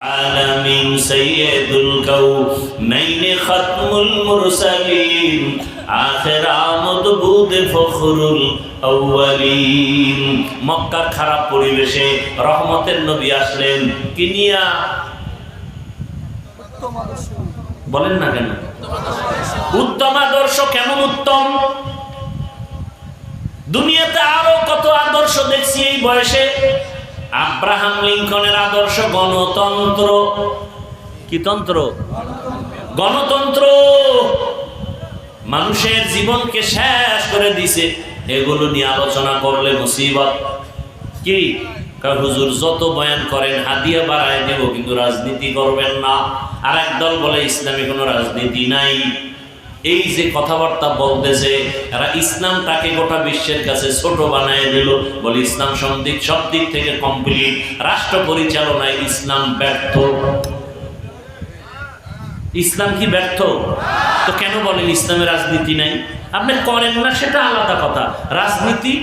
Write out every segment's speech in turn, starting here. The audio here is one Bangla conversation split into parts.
عالمين سيد الكونين ختم المرسلين آخر آمد بود فخر الأولين মক্কার খারাপ পরিবেশে রহমতের নবী আসলেন কিনিয়া বলেন না কেন উত্তম আদর্শ কেমন উত্তম দুনিয়াতে আরো কত আদর্শ দেখছি এই বয়সে আব্রাহাম লিঙ্কনের আদর্শ গণতন্ত্র কি তন্ত্র গণতন্ত্র মানুষের জীবনকে শেষ করে দিছে এগুলো নিয়ে আলোচনা করলে মুসিবত কি হুজুর যত বয়ান করেন হাদিয়া বাড়ায় দেব কিন্তু রাজনীতি করবেন না আর একদল বলে ইসলামে কোনো রাজনীতি নাই এই যে কথাবার্তা বলতেছে এরা ইসলামটাকে গোটা বিশ্বের কাছে ছোট বানায় দিল বলে ইসলাম সব দিক থেকে কমপ্লিট রাষ্ট্র পরিচালনায় ইসলাম ব্যর্থ ইসলাম কি ব্যর্থ তো কেন বলেন ইসলামে রাজনীতি নাই আপনি করেন না সেটা আলাদা কথা রাজনীতি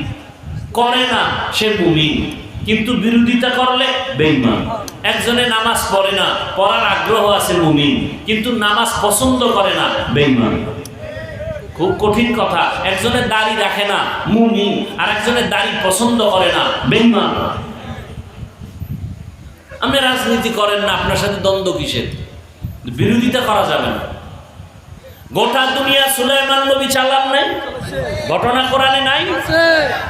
করে না সে মুমিন কিন্তু বিরোধিতা করলে বেঈমান একজনে নামাজ পড়ে না পড়ার আগ্রহ আছে মুমিন কিন্তু নামাজ পছন্দ করে না বেঈমান খুব কঠিন কথা একজনে দাড়ি রাখে না মুমিন আর একজনে দাড়ি পছন্দ করে না বেঈমান আপনি রাজনীতি করেন না আপনার সাথে দ্বন্দ্ব কিসের বিরোধিতা করা যাবে না গোটা দুনিয়া সুলাইমান নবী চালান নাই ঘটনা কোরআনে নাই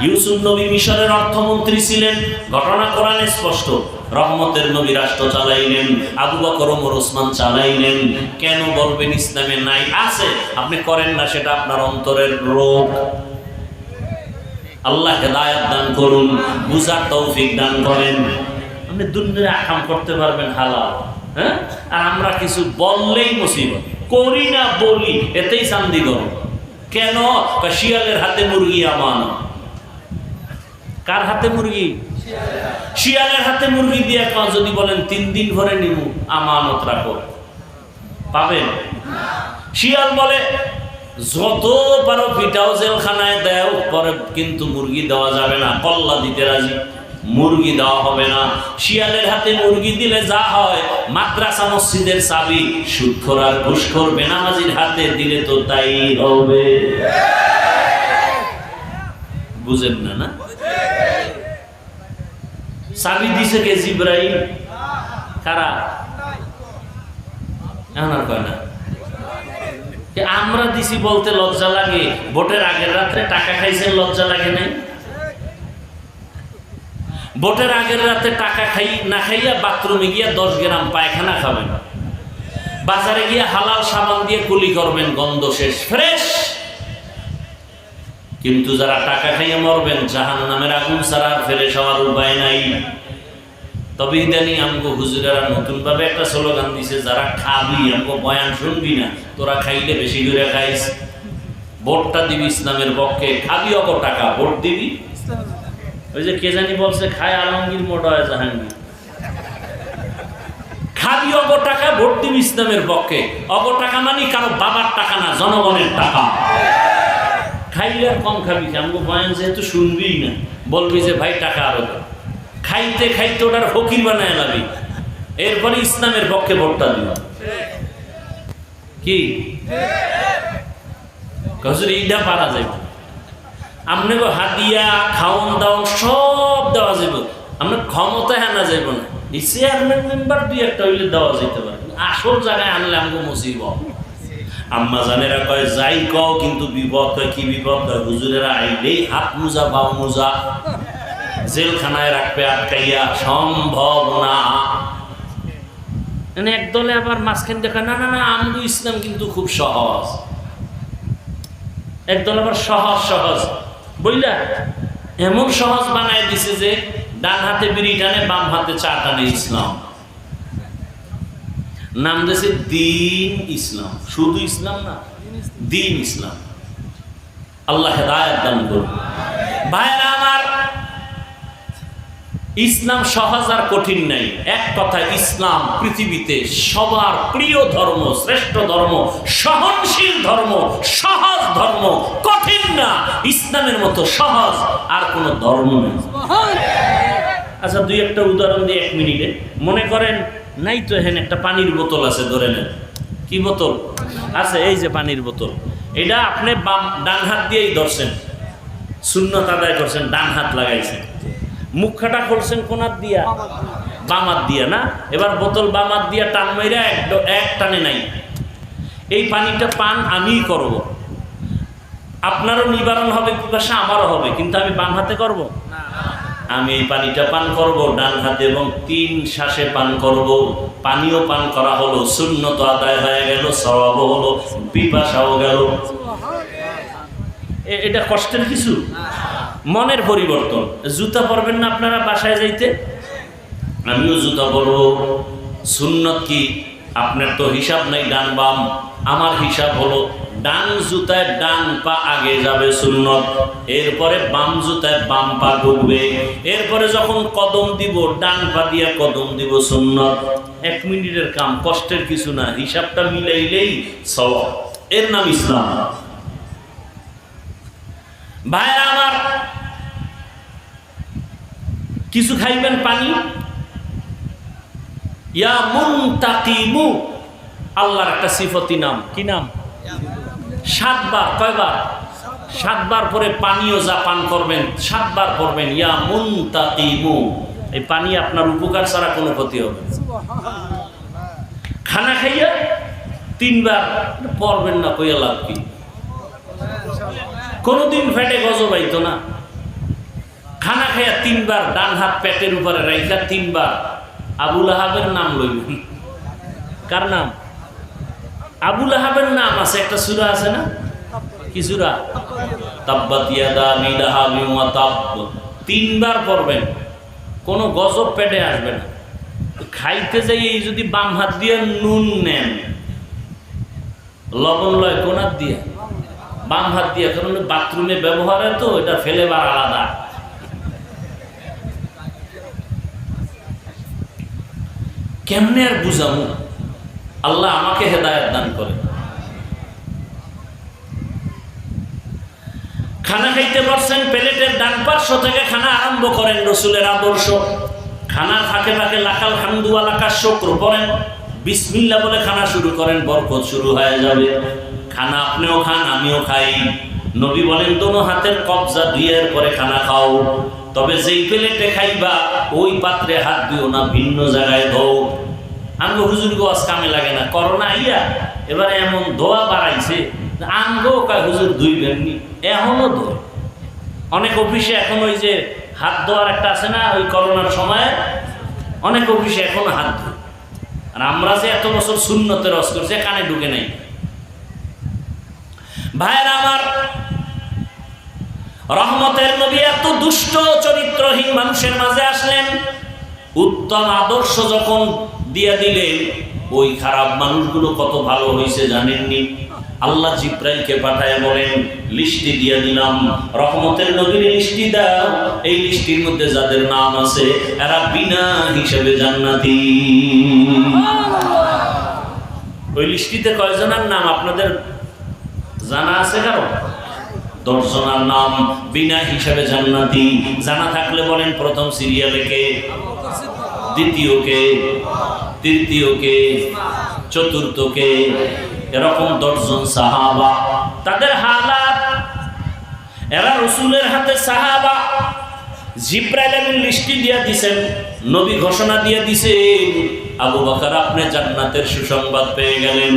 ইউসুফ নবী মিশরের অর্থমন্ত্রী ছিলেন ঘটনা কোরআনে স্পষ্ট রহমতের নবী রাষ্ট্র চালাইলেন আবু বকর ওমর ওসমান চালাইলেন কেন বলবেন ইসলামে নাই আছে আপনি করেন না সেটা আপনার অন্তরের রোগ আল্লাহ হেদায়েত দান করুন বুঝার তৌফিক দান করেন আপনি দুনিয়ায় আকাম করতে পারবেন হালাল হ্যাঁ আর আমরা কিছু বললেই মুসিবত করি না বলি এতেই শান্তি করো কেন শিয়ালের হাতে মুরগি আমানত কার হাতে মুরগি শিয়ালের হাতে মুরগি দিয়ে যদি বলেন 3 দিন ভরে নিব আমানত রাখো পাবেন শিয়াল বলে যত পারো পিটাও জেলখানায় দেও পরে কিন্তু মুরগি দেওয়া যাবে না কল্লা দিতে রাজি মুরগি দেওয়া হবে না শিয়ালের হাতে মুরগি দিলে যা হয় মাদ্রাসা মসজিদের চাবি সুদখোর আর ঘুষখোর বেনামাজির হাতে দিলে তো তাই হবে বুঝেন না না চাবি দিছে কে জিব্রাইল কারা এনার কয় না আমরা দিছি বলতে লজ্জা লাগে ভোটের আগের রাত্রে টাকা খাইছেন লজ্জা লাগে নাই ভোটের আগের রাতে টাকা খাই না খাইয়া বাথরুমে গিয়া 10 গ্রাম পায়খানা খাবেন বাজারে গিয়া হালাল সাবান দিয়ে কুলি করবেন গন্ধ শেষ ফ্রেশ কিন্তু যারা টাকা খাইয়া মরবেন জাহান্নামের আগুন ছাড়া আর ফ্রেশ হওয়ার উপায় নাই তবে ইদানিং আমগো হুজুরেরা নতুন ভাবে একটা স্লোগান দিছে যারা খাবি আমগো বয়ান শুনবি না তোরা খাইলে বেশি করে খাইস ভোটটা দিবি ইসলামের পক্ষে খাবি অত টাকা ভোট দিবি ওই যে কে জানি বলছে খায় আলমগীর মোটা হয় জাহাঙ্গীর খাবি অগ টাকা ভোট দিবি ইসলামের পক্ষে অগ টাকা মানে কারো বাবার টাকা না জনগণের টাকা খাইলে আর কম খাবি আমগো বয়ান যেহেতু শুনবি না বলবি যে ভাই টাকা আরো খাইতে খাইতে ওটার ফকির বানায় লাবি এরপরে ইসলামের পক্ষে ভোটটা দিল কি হুজুর এইটা পারা যায় আপনাকে হাদিয়া খাওন দাওন সব দেওয়া যাবে আপনার ক্ষমতায় আনা যাবে না এই চেয়ারম্যান মেম্বার 2-1টা হইলে দেওয়া যেতে পারে আসল জায়গায় আনলে আমাকে মুসিবত আম্মা জানেরা কয় যাই কও কিন্তু বিপদ হয় কি বিপদ হয় হুজুরেরা আইলেই হাত মোজা বাউ মোজা জেলখানায় রাখবে আটকাইয়া সম্ভব না মানে একদলে আবার মাঝখান দেখা না না না আমগো ইসলাম কিন্তু খুব সহজ একদল আবার সহজ সহজ বইলা এমন সহজ বানায় দিছে যে ডান হাতে বিড়ি টানে বাম হাতে চা টানে ইসলাম নাম দিয়েছে দ্বীন ইসলাম শুধু ইসলাম না দ্বীন ইসলাম আল্লাহ হেদায়েত দান করুন ভাইরা আমার ইসলাম সহজ আর কঠিন নাই এক কথা ইসলাম পৃথিবীতে সবার প্রিয় ধর্ম শ্রেষ্ঠ ধর্ম সহনশীল ধর্ম সহজ ধর্ম কঠিন না ইসলামের মতো সহজ আর কোনো ধর্ম নেই আচ্ছা 2-1টা উদাহরণ দিয়ে 1 মিনিটে মনে করেন নাই তো এখানে একটা পানির বোতল আছে, ধরে নেন। কি বোতল আছে? এই যে পানির বোতল। এটা আপনি ডান হাত দিয়েই ধরছেন, সুন্নত আদায় করছেন, ডান হাত লাগাইছেন। মুখটা খুলছেন কোন হাত দিয়া? বাম হাত দিয়া না? এবার বোতল বাম হাত দিয়া টান মাইরা এক টানে নাই। এই পানিটা পান আমিই করব, আপনারও নিবারণ হবে, পিপাসা আমারও হবে, কিন্তু আমি বাম হাতে করব। আমি এই পানিটা পান করব ডান হাতে এবং 3 শ্বাসে পান করব। পানিও পান করা হলো, সুন্নত আদায় হয়ে গেল, সওয়াবও হলো, পিপাসাও গেল। এটা কষ্টের কিছু? মনের পরিবর্তন। জুতা পরবেন না আপনারা বাসায় যাইতে? আমিও জুতা পরব। সুন্নত কি? আপনার তো হিসাব নাই ডান বাম, আমার হিসাব হলো ডান জুতায় ডান পা আগে যাবে, সুন্নত। এরপরে বাম জুতায় বাম পা ঢুকবে। এরপরে যখন কদম দিব ডান পা দিয়ে কদম দিব, সুন্নত। 1 মিনিটের কাম, কষ্টের কিছু না, হিসাবটা মিলাইলেই সওয়াব। এর নাম ইসলাম। ভাইরা আমার, কিছু খাইবেন পানি। ইয়া মুনতাকিমু, আল্লাহর একটা সিফতি নাম। কি নাম? 7 বার। কয়বার? 7 বার পরে পানিও যা পান করবেন 7 বার পড়বেন ইয়া মুনতাকিমু। এই পানি আপনার উপকার ছাড়া কোনো ক্ষতি হবে না। খানা খাইয়া 3 বার পড়বেন না, কইয়া লাভ কি? কোনদিন পেটে গজব আইতো না। খানা খাইয়া 3 বার ডান হাত পেটের উপরে রাইখা 3 বার আবুল আহাবের নাম লইবেন। কার নাম? আবুল আহাবের নাম আছে, একটা সূরা আছে না? কি সূরা? তাব্বাত ইয়াদা আবি লাহাবিন ওয়া তাব। 3 বার পড়বেন, কোনো গজব পেটে আসবে না। খাইতে যাই এই যদি বাম হাত দিয়ে নুন নেন, লবণ লয় কোন হাত দিয়ে? বাম হাত দিয়ে, কারণ বাথরুমে ব্যবহারে তো এটা ফেলেবার আলাদা। কেমনে আর বুঝাবো? আল্লাহ আমাকে হেদায়েত দান করে। খানা খাইতে পারছেন, প্লেটের ডান পার্শ্ব থেকে খানা আরম্ভ করেন, রসুলের আদর্শ। খানা ফাঁকে ফাঁকে লাকাল হামদু ওয়া লাকাশ শুকর পড়েন, বিসমিল্লাহ বলে খানা শুরু করেন, বরকত শুরু হয়ে যাবে। খানা আপনিও খান, আমিও খাই। নবী বলেন দোনো হাতের কবজা দুইয়ের পরে খানা খাও, তবে যেই প্লেটে খাইবা ওই পাত্রে হাত দিও না, ভিন্ন জায়গায় ধো। আঙ্গ হুজুর গোয়াজ কামে লাগে না, করোনা আইয়া এবারে এমন ধোয়া বাড়াইছে, আঙ্গো কয় হুজুর ধুইবেননি, এখনো ধো। অনেক অফিসে এখন ওই যে হাত ধোয়ার একটা আছে না, ওই করোনার সময় অনেক অফিসে এখনো হাত ধোয়। আর আমরা যে এত বছর সুন্নতের রস করছি, কানে ঢুকে নাই। ভাইয়েরা আমার, রহমতের নবী এত দুষ্ট চরিত্রহীন মানুষের মাঝে আসলেন, উত্তম আদর্শ যখন দিয়ে দিলেন, ওই খারাপ মানুষগুলো কত ভালো হয়েছে জানেননি? আল্লাহ জিব্রাইলকে পাঠায় বলেন লিস্টি দিয়ে দিলাম, রহমতের নবীর লিস্টি দাও, এই লিস্টির মধ্যে যাদের নাম আছে এরা বিনা হিসেবে জান্নাতি। ওই লিস্টিতে কয়জনের নাম আপনাদের জানা আছে? কারো 10 জনের নাম বিনা হিসেবে জান্নাতি। জানা থাকলে বলেন প্রথম সিরিয়ালে কে, দ্বিতীয় কে, তৃতীয় কে, চতুর্থ কে? এরকম 10 জন সাহাবা, তাদের হালাত, এরা রসুলের হাতে সাহাবা। জিব্রাইল আমিন লিস্টি দিয়ে দিছেন, নবী ঘোষণা দিয়ে দিছেন, আবু বকর আপনি জান্নাতের সুসংবাদ পেয়ে গেলেন,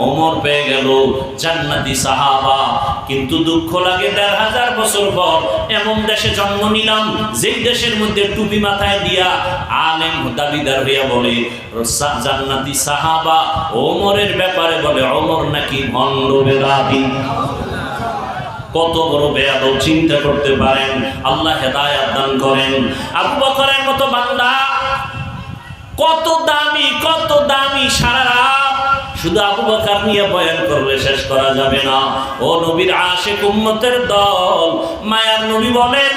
ওমর পেয়ে গেল, জান্নাতি সাহাবা। কিন্তু দুঃখ লাগে 1500 বছর পর এমন দেশে জন্ম নিলাম, যেই দেশের মধ্যে টুপি মাথায় দিয়া আলেম দাবিদার হইয়া বলে জান্নাতি সাহাবা, ওমরের ব্যাপারে বলে ওমর নাকি ভণ্ড বেদাতি। কত বড় বেয়াদব চিন্তা করতে পারেন। আল্লাহ হেদায়েত দান করেন। আবু বকরের মতো বান্দা কত দামি, সারা রাত শুধু আবু বকর নিয়ে বয়ান করলে শেষ করা যাবে না। ও নবীর আশিক উম্মতের দল, মায়ার নবী বলেন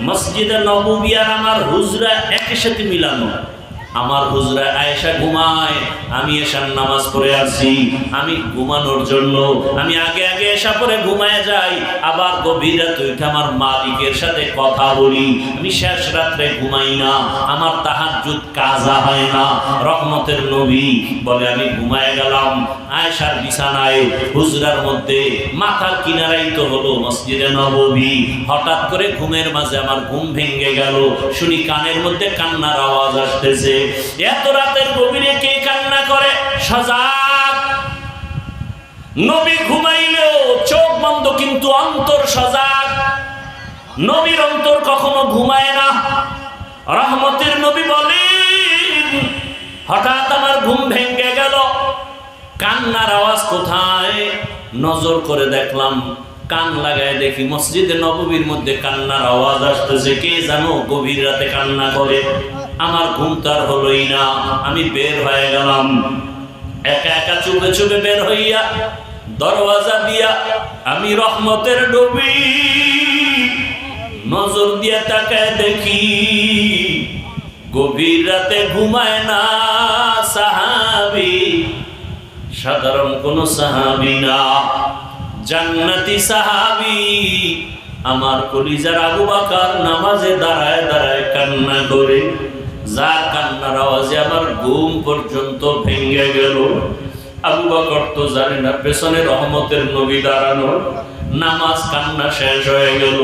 মসজিদে নববী আর আমার হুজরা একই সাথে মিলানো। আমার হুজরায় আয়েশা ঘুমায়, আমি এশার নামাজ পড়ে আসি, আমি ঘুমানোর জন্য আমি আগে আগে এশা পরে ঘুমায় যাই, আবার গভীর রাতে উঠে আমার মালিকের সাথে কথা বলি। আমি শেষ রাত্রে ঘুমাই না, আমার তাহাজ্জুদ কাজা হয় না। রহমতের নবী বলে আমি ঘুমায় গেলাম আয়েশার বিছানায়, হুজরার মধ্যে, মাথার কিনারাই তো হলো মসজিদে নববী। হঠাৎ করে ঘুমের মাঝে আমার ঘুম ভেঙে গেল, শুনি কানের মধ্যে কান্নার আওয়াজ আসতেছে। এত রাতের গভীরে কে কান্না করে? সজাগ নবী ঘুমাইলেও চোখ বন্ধ, কিন্তু অন্তর সজাগ। নবীর অন্তর কখনো ঘুমায় না। রহমতের নবী বলেন হঠাৎ আমার ঘুম ভেঙে গেল, কান্নার আওয়াজ কোথায়? নজর করে দেখলাম, কান লাগায় দেখি মসজিদে নববীর মধ্যে কান্নার আওয়াজ আসতেছে। কে জানো গভীর রাতে কান্না করে? আমার ঘুম তার হলোই না। আমি বের হয়ে গেলাম, একা একা চুপে চুপে বের হইয়া দরওয়াজা দিয়া আমি রহমতের নবী নজর দিয়া তাকায় দেখি গভীর রাতে ঘুমায় না সাহাবী, সাধারণ কোন সাহাবী না, জান্নাতি সাহাবী। আমার কলিজার আবু বকর নামাজে দাঁড়ায় দাঁড়ায় কান্না করে, যার কান্নার আওয়াজে আমার ঘুম পর্যন্ত ভেঙে গেল। আবু বকর তো জানে না পেছনে রহমতের নবী দাঁড়ানো, নামাজ কান্না শেষ হয়ে গেল।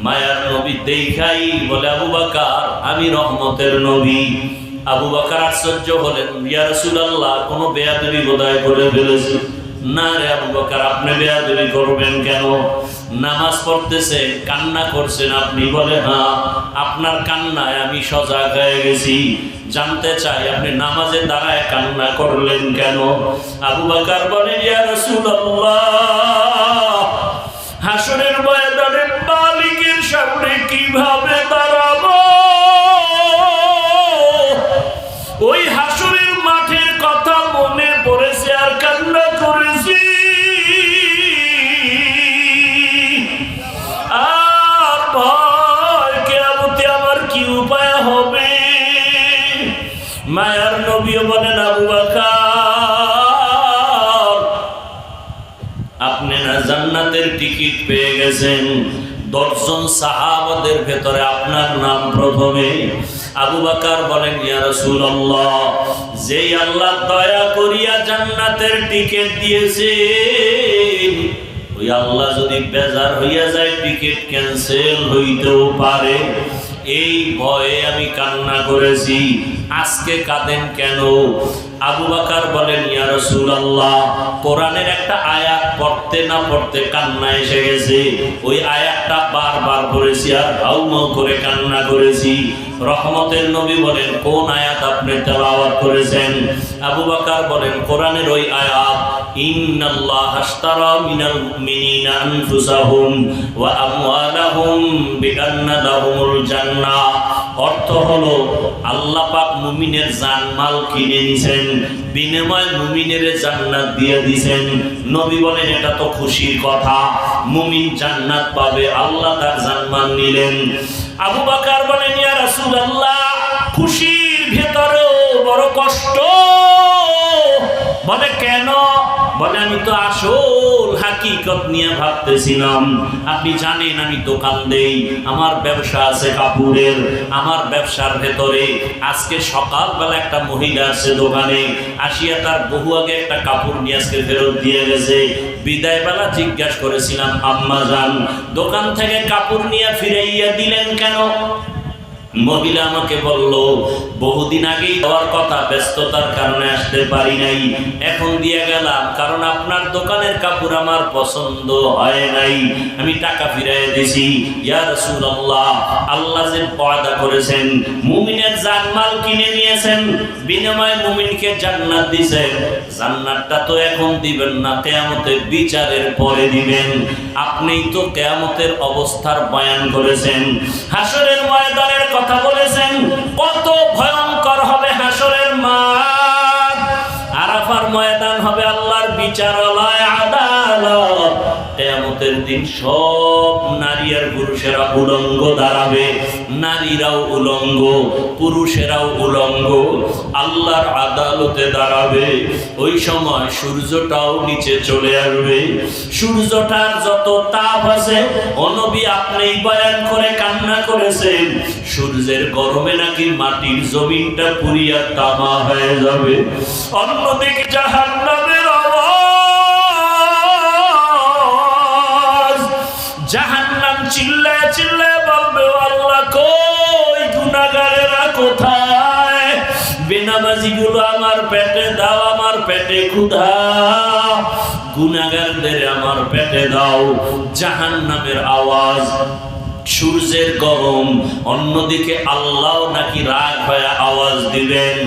মায়ার নবী দেখাই বলে আবু বকর আমি রহমতের নবী। আবু বকর আশ্চর্য হলেন, ইয়া রাসূলুল্লাহ কোন বেয়াদবি বোধহয় করে ফেলেছি। না রে আবু বকর, আপনি বেয়াদবি করবেন কেন? নামাজ পড়তেছেন, কান্না করছেন আপনি। বলে হ্যাঁ, আপনার কান্নায় আমি সজাগ হয়ে গেছি। জানতে চাই আপনি নামাজে দাঁড়ায় কান্না করলেন কেন? আবু বকর বলেন ইয়া রাসূলুল্লাহ হাসরের ময়দানে মালিকের সামনে কিভাবে দাঁড়াবো? ওই হাসরের মাঠের কথা মনে পড়েছে আর কান্না করেছি। আর ভয় কিয়ামতে আমার কি উপায় হবে? মায়ার নবীও বলেন আবু বকর আপনি না জান্নাতের টিকিট পেয়ে গেছেন, 10 জন সাহাবাদের ভেতরে আপনার নাম প্রথমে। আবু বকর বলেন ইয়া রাসূলুল্লাহ যেই আল্লাহ দয়া করিয়া জান্নাতের টিকিট দিয়েছেন, ওই আল্লাহ যদি বেজার হইয়া যায় টিকিট ক্যান্সেল হইতেও পারে। এই ভয়ে আমি কান্না করেছি। আজকে কাঁদেন কেন? আবু বকর বলেন ইয়া রাসূলুল্লাহ কোরআনের একটা আয়াত পড়তে না পড়তে কান্না এসে গেছে। ওই আয়াতটা বারবার পড়েছি আর হাউমাউ করে কান্না করেছি। রহমতের নবী বলেন কোন আয়াত আপনি তেলাওয়াত করেছেন? আবু বকর বলেন কোরআনের ওই আয়াত ইন্নাল্লাহা আশতারা মিনাল মুমিনিনা আনফুসাহুম ওয়া আমওয়ালাহুম বিআন্না লাহুমুল জান্নাহ। অর্থ হলো আল্লাহ পাক মুমিনের জানমাল কিনে নিছেন, বিনিময়ে মুমিনের জান্নাত দিয়ে দিবেন। নবী বলেন এটা তো খুশির কথা, মুমিন জান্নাত পাবে, আল্লাহ তার জানমাল নিলেন। আবু বকর বলেন ইয়া রাসূলুল্লাহ খুশির ভেতরেও বড় কষ্ট। বলে কেন? বলে আমি তো আসল হাকিকত নিয়ে ভাবতেছিলাম। আপনি জানেন আমি দোকান দেই, আমার ব্যবসা আছে কাপড়ের। আমার ব্যবসার ভেতরে আজকে সকালবেলা একটা মহিলা আছে দোকানে, আসিয়া তার বহু আগে একটা কাপড় নিয়ে আজকে ফেরত দিয়ে গেছে। বিদায় বেলা জিজ্ঞাসা করেছিলাম আম্মা জান দোকান থেকে কাপড় নিয়ে ফিরাইয়া দিলেন কেন? মহিলা আমাকে বলল বহুদিন আগেই দেওয়ার কথা, ব্যস্ততার কারণে আসতে পারি নাই, এখন দিয়ে গেলাম কারণ আপনার দোকানের কাপড় আমার পছন্দ হয় নাই, আমি টাকা ফিরাইয়া দিছি। ইয়া রাসূলুল্লাহ আল্লাহ যে ওয়াদা করেছেন মুমিনের জানমাল কিনে নিয়েছেন, বিনিময়ে মুমিনকে জান্নাত দিবেন, জান্নাতটা তো এখন দিবেন না, কিয়ামতের বিচারের পরে দিবেন। আপনিই তো কিয়ামতের অবস্থার বয়ান করেছেন, হাসরের ময়দানের কথা বলেছেন, কত ভয়ঙ্কর হবে হাসরের মাঠ। আরাফার ময়দান হবে আল্লাহর বিচারালয়, আদালত। কিয়ামতের দিন সব নারী আর পুরুষেরা উলঙ্গ দাঁড়াবে, নারীরাও উলঙ্গ, পুরুষেরাও উলঙ্গ, আল্লাহর আদালতে দাঁড়াবে। ওই সময় সূর্যটাও নিচে চলে আসবে। সূর্যটার যত তাপ আছে, ও নবী আপনিই বয়ান করে কান্না করেছেন, সূর্যের গরমে নাকি মাটির জমিনটা পুড়িয়া তামা হয়ে যাবে। অন্যদিকে জাহান্নামের আওয়াজ, জাহান্নাম চিল্লায় চিল্লায় বলবে, আল্লাহ কই, গুনাহগারেরা কোথায়? বেনামাজিগুলো আমার পেটে দাও, আমার পেটে ক্ষুধা, গুনাহগারদের আমার পেটে দাও। জাহান্নামের আওয়াজ, সূর্যের গরম। অন্যদিকে আল্লাহ নাকি রাগ হয়ে আওয়াজ দিবেন,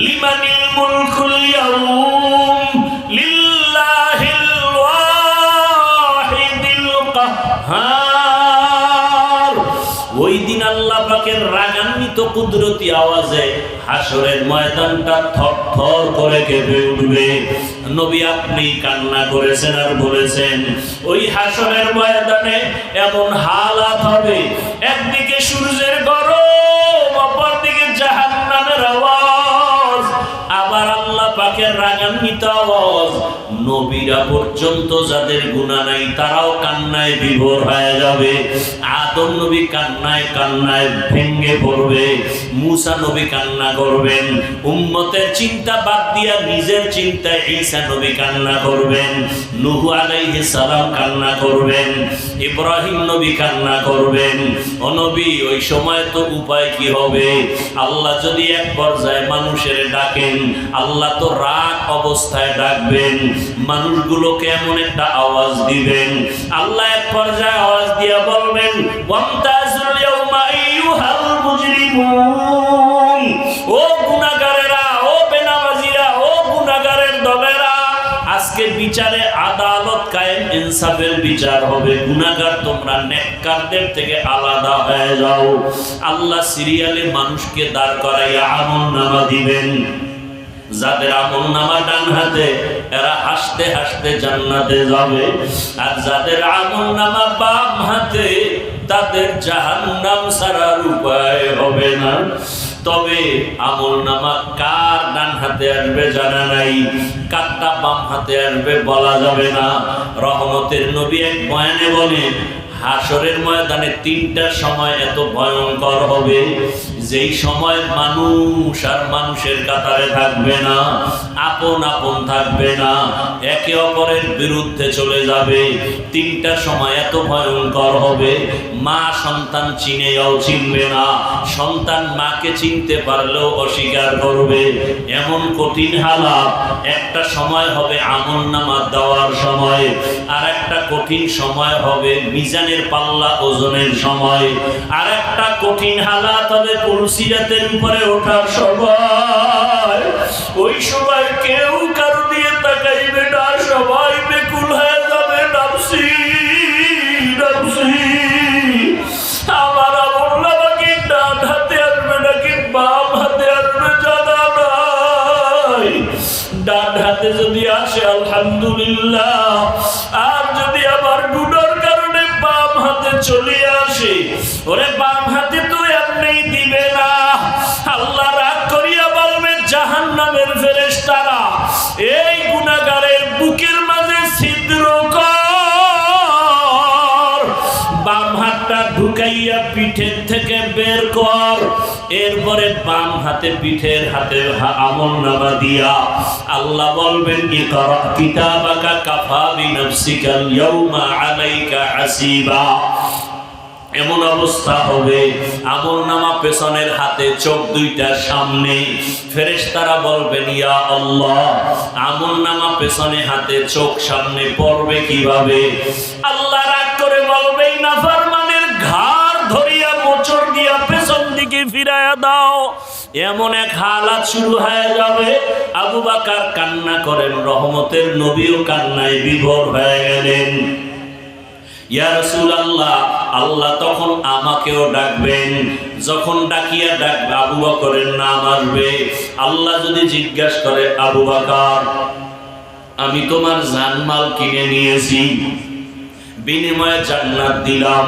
লিমানিল মুলকুল ইয়াউম লিল্লাহিল ওয়াহিদিল কাহ্হার। ওই দিন আল্লাহ পাকের রাগান্বিত কুদরতি আওয়াজে হাসরের ময়দানটা থরথর করে কেঁপে উঠবে। নবী আপনি কান্না করেছেন আর বলেছেন, ওই হাসরের ময়দানে এমন হালাত হবে, একদিকে সূর্যের গরম, অপরদিকে জাহান্নামের আওয়াজ, আবার আল্লাহ পাকের রাগান্বিত আওয়াজ। নবীরা পর্যন্ত যাদের গুনাহ নাই তারাও কান্নায় বিভোর হয়ে যাবে। আদম নবী কান্নায় কান্নায় ভেঙে পড়বে, মুসা নবী কান্না করবেন, উম্মতের চিন্তা বাদ দিয়া নিজের চিন্তায় ঈসা নবী কান্না করবেন, নূহ আলাইহিস সালাম কান্না করবেন, ইব্রাহিম নবী কান্না করবেন। ও নবী, ওই সময় তো উপায় কি হবে? আল্লাহ যদি এক পর্যায়ে মানুষের ডাকেন, আল্লাহ তো রাগ অবস্থায় ডাকবেন, মানুষগুলোকে এমন একটা আওয়াজ দিবেন, আল্লাহ এক পর্যায়ে আওয়াজ দিয়া বলবেন, ওয়ামতাজুল ইয়াউমা আইয়ুহাল মুজরিমুন। ও গুনাহগারেরা, ও বেনামাজিরা, ও গুনাহগারের দলেরা, আজকে বিচারে আদালত কায়েম, ইনসাফের বিচার হবে। গুনাহগার তোমরা নেককারদের থেকে আলাদা হয়ে যাও। আল্লাহ সিরিয়ালে মানুষকে দাঁড় করাইয়া আমলনামা দিবেন। যাদের আমলনামা ডান হাতে, এরা হাসতে হাসতে জান্নাতে যাবে, আর যাদের আমলনামা বাম হাতে, তাদের জাহান্নাম ছাড়ার উপায় হবে না। তবে আমলনামা কার ডান হাতে আসবে জানা নাই, কারটা বাম হাতে আসবে বলা যাবে না। রহমতের নবী এক বয়ানে বলেন, হাসরের ময়দানে তিনটা সময় এত ভয়ঙ্কর হবে, যেই সময় মানুষ আর মানুষের কাতারে থাকবে না, আপন আপন থাকবে না, একে অপরের বিরুদ্ধে চলে যাবে। তিনটা সময় এত ভয়ঙ্কর হবে, মা সন্তান চিনেও চিনবে না, সন্তান মাকে চিনতে পারলেও অস্বীকার করবে। এমন কঠিন হালাত। একটা সময় হবে আমলনামা দেওয়ার সময়, আর একটা কঠিন সময় হবে মিজানের পাল্লা ওজনের সময়, আর একটা কঠিন হালাত হবে পুলসিরাতের উপরে ওঠার সময়। ওই সময় কেউ কারো দিয়ে তাকাইবে না, সবাই বেকুল হয়ে যাবে, নাফসি নাফসি। আমার আমলনামা কি ডান হাতে আসবে নাকি বাম হাতে আসবে জানা নাই। ডান হাতে যদি আসে আলহামদুলিল্লাহ, আর যদি আমার গুনার কারণে বাম হাতে চলে আসে, ওরে বাম হাতে তো এমনি দিবে না। আল্লাহ রাগ করিয়া বলবে, জাহান্নামের ফেরেশতারা, এই গুনাহগারের বুকের মাঝে ছিদ্র কর, বাম হাতটা ঢুকাইয়া পিঠের থেকে বের কর। এরপরে বাম হাতে পিঠের হাতে আমলনামা দিয়া আল্লাহ বলবেন, ইকরা কিতাবাকা কাফা বিনাফসিকাল ইয়াউমা আলাইকা হাসিবা। এমন অবস্থা হবে, আমলনামা পেছনের হাতে, চোখ দুইটা সামনে। ফেরেশতারা বলবেন, ইয়া আল্লাহ, আমলনামা পেছনে হাতে, চোখ সামনে, পড়বে কিভাবে? আল্লাহ রাগ করে বলবে, নাফরমানের ঘাড় ধরিয়া মোচড় দিয়া পেছন দিকে ফিরাইয়া দাও। এমন এক হালাত শুরু হয়ে যাবে। আবু বকর কান্না করেন, রহমতের নবীও কান্নায় বিভোর হয়ে গেলেন। ইয়া রাসূলুল্লাহ, আল্লাহ তখন আমাকেও ডাকবেন। যখন ডাকিয়া ডাকবে, আবু বকরের নাম আসবে। আল্লাহ যদি জিজ্ঞাসা করে, আবু বকর, আমি তোমার জানমাল কিনে নিয়েছি, বিনিময়ে জান্নাত দিলাম।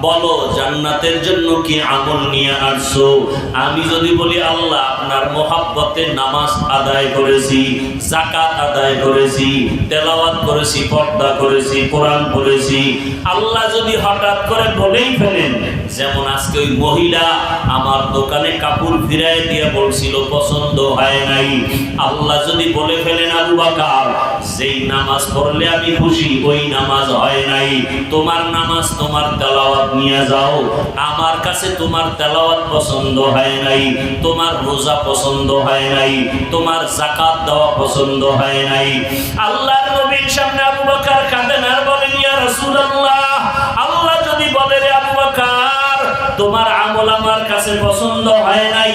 বলো জান্নাতের জন্য কি আমল নিয়ে আসছো? আমি যদি বলি আল্লাহ আপনার মহব্বতে নামাজ আদায় করেছি, যাকাত আদায় করেছি, তেলাওয়াত করেছি, পর্দা করেছি, কোরআন পড়েছি, আল্লাহ যদি হঠাৎ করে বলেই ফেলেন, যেমন আজকে ওই মহিলা আমার দোকানে কাপড় ফিরাই দিয়ে বলছিল পছন্দ হয় নাই, আল্লাহ যদি বলে ফেলেন আবু বকর যেই নামাজ পড়লে আমি খুশি ওই নামাজ হয় নাই, তোমার নামাজ তোমার তেলাওয়াত নিয়ে যাও, আমার কাছে তোমার তেলাওয়াত পছন্দ হয় নাই, তোমার রোজা পছন্দ হয় নাই, তোমার যাকাত দেওয়া পছন্দ হয় নাই। আল্লাহর নবীর সামনে আবু বকর কাঁদেন আর বলেন ইয়া রাসূলুল্লাহ, আল্লাহ যদি বলে রে আবু বকর তোমার আমল আমার কাছে পছন্দ হয় নাই,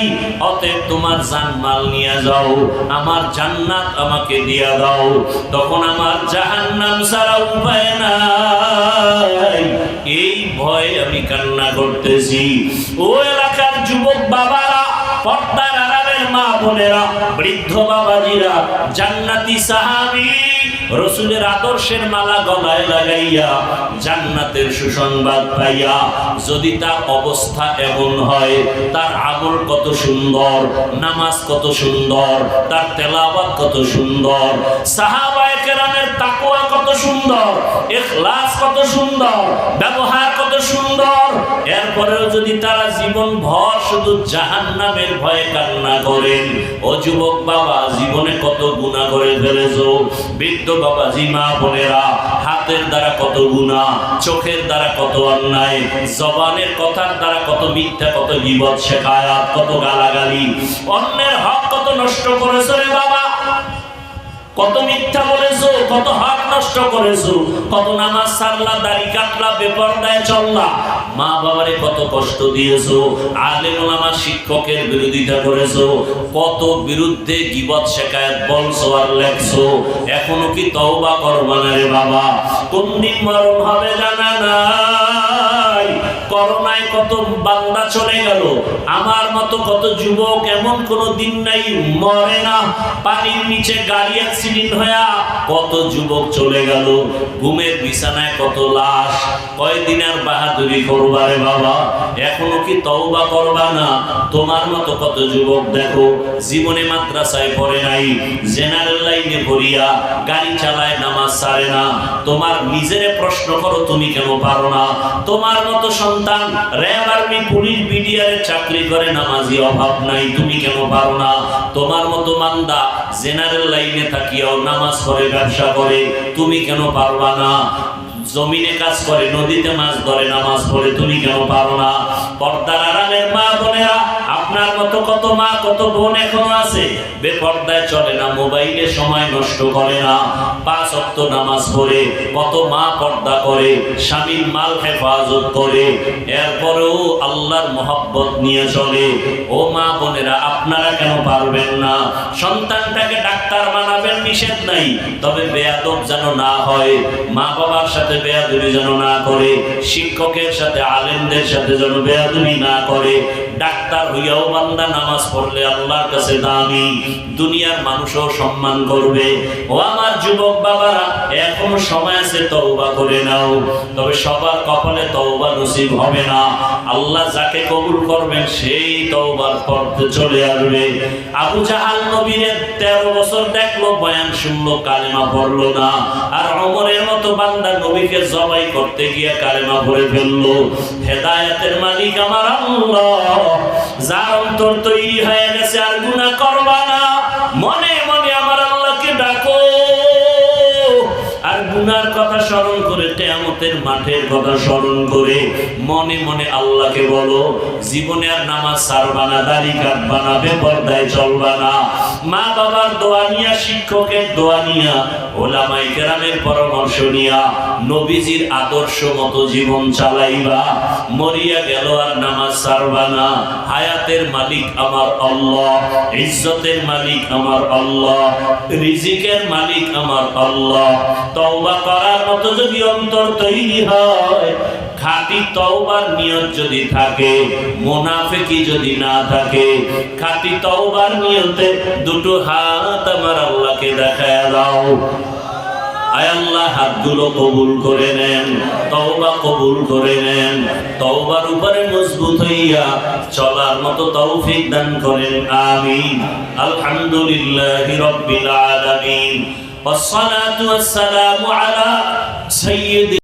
অতএব তোমার জানমাল নিয়ে যাও, আমার জান্নাত আমাকে দিয়া দাও, তখন আমার জাহান্নাম ছাড়া উপায় নাই, এই ভয়ে আমি কান্না করতেছি। ও এলাকার যুবক বাবারা, পর্দার আড়ালের মা বোনেরা, বৃদ্ধ বাবাজিরা, জান্নাতি সাহাবী রসুলের আদর্শের মালা গলায় লাগাইয়া জান্নাতের সুসংবাদ পাইয়া যদি তার অবস্থা এমন হয়, তার আমল কত সুন্দর, নামাজ কত সুন্দর, তার তেলাওয়াত কত সুন্দর, সাহাবায়ে কেরামের তাকওয়া কত সুন্দর, ইখলাস কত সুন্দর, ব্যবহার কত সুন্দর, এরপরেও যদি তারা জীবন ভর শুধু জাহান্নামের ভয়ে কান্না করেন, ও যুবক বাবা জীবনে কত গুনাহ করে ফেলেছো, বৃদ্ধ বাবাজি মা বোনেরা হাতের দ্বারা কত গুনাহ, চোখের দ্বারা কত অন্যায়, জবানের কথার দ্বারা কত মিথ্যা, কত গীবত শেখায়াত, কত গালাগালি, অন্যের হক কত নষ্ট করেছো রে বাবা, কত মিথ্যা বলেছো, কত হক নষ্ট করেছো, কত নামাজ ছাড়লা, দাড়ি কাটলা, বেপরদায় চললা, মা বাবারে কত কষ্ট দিয়েছো, আলেম ওলামা শিক্ষকের বিরোধিতা করেছো, কত বিরুদ্ধে গীবত শেখায়াত বলছো আর লেখছো, এখনো কি তওবা করবা না রে বাবা? কোন দিন মরণ হবে জানা নাই। করোনায় কত বান্দা চলে গেল, আমার মতো কত যুবক এমন কোন দিন নাই মরে না, পানির নিচে গাড়ি অ্যাক্সিডেন্ট হয়া কত যুবক চলে গেল, ঘুমের বিছানায় কত লাশ, কয়দিন আর বাহাদুরি করবা রে বাবা? এখনো কি তওবা করবা না? তোমার মতো কত যুবক দেখো জীবনে মাদ্রাসায় পড়ে নাই, জেনারেল লাইনে পড়িয়া গাড়ি চালায়, নামাজ ছাড়ে না। তোমার নিজেরে প্রশ্ন করো তুমি কেন পারো না? তোমার মতো সন্তান র্যাব, আর্মি, পুলিশ, বিডিআর চাকরি করে, নামাজি অভাব নাই, তুমি কেন পারো না? তোমার মতো মান্দা জেনারেল লাইনে থাকিয়াও নামাজ পড়ে, ব্যবসা করে, তুমি কেন পারবা না? জমিনে কাজ করে, নদীতে মাছ ধরে, নামাজ পড়ে, তুমি কেন পারো না? পর্দার আড়ালের মা বোনেরা, আপনার মতো কত মা কত বোন এখনো আছে বেপর্দায় চলে না, মোবাইলে সময় নষ্ট করে না, 5 ওয়াক্ত নামাজ পড়ে, কত মা পর্দা করে, স্বামীর মাল হেফাজত করে, এরপরেও আল্লাহর মহব্বত নিয়ে চলে। ও মা বোনেরা, আপনারা কেন পারবেন না? সন্তানটাকে ডাক্তার বানাবেন, নিষেধ নাই, তবে বেয়াদব যেন না হয়, মা বাবার সাথে বেয়াদবি যেন না করে, শিক্ষকের সাথে আলেমদের সাথে যেন বেয়াদবি না করে। ডাক্তার হইয়াও বান্দা নামাজ পড়লে আল্লাহর কাছে দামি, দুনিয়ার মানুষও সম্মান করবে। ও আমার যুবক বাবারা, এখনো সময় আছে, তওবা করে নাও, তবে সবার কপালে তওবা নসিব হবে না। আল্লাহ যাকে কবুল করবেন সেই তওবার পথে চলে আসবে। আবু জাহাল নবীর 13 বছর দেখলো, বয়ান শুনলো, কালেমা পড়লো না, আর ওমরের মতো বান্দা নবীকে জবাই করতে গিয়ে কালেমা পড়ে ফেললো। হেদায়েতের মালিক আমার আল্লাহ, যার অন্তর তৈরি হয়ে গেছে আর গুনাহ করবা না, মনে মনে আমার আল্লাহকে ডাকো, আর গুনার কথা স্মরণ করে, কিয়ামতের মাঠের কথা স্মরণ করে মনে মনে আল্লাহকে বলো, জীবনে আর নামাজ ছাড়বা না, দাড়ি কাটবা না, বেপরদায় চলবা না, মা বাবার দোয়া নিয়া, শিক্ষকের দোয়া নিয়া, ওলামায়ে কেরামের পরামর্শ নিয়া নবীজির আদর্শ মতো জীবন চালাইবা। মরিয়া গেল আর নামাজ ছাড়বা না। হায়াতের মালিক আমার আল্লাহ, ইজ্জতের মালিক আমার আল্লাহ, রিজিকের মালিক আমার আল্লাহ। তওবা করার মতো যদি অন্তর তৈরি হয়, খাঁটি তওবার নিয়ত যদি থাকে, মুনাফিকি যদি না থাকে, খাঁটি তওবার নিয়তে দুটো হাত আমার আল্লাহকে দেখায় দাও। আয় আল্লাহ হাতগুলো কবুল করে নেন, তওবা কবুল করে নেন, তওবার উপরে মজবুত হইয়া চলার মতো তৌফিক দান করেন, আমিন। আলহামদুলিল্লাহি রাব্বিল আলামিন, ওয়াসসালাতু ওয়াসসালামু আলা সাইয়্যিদি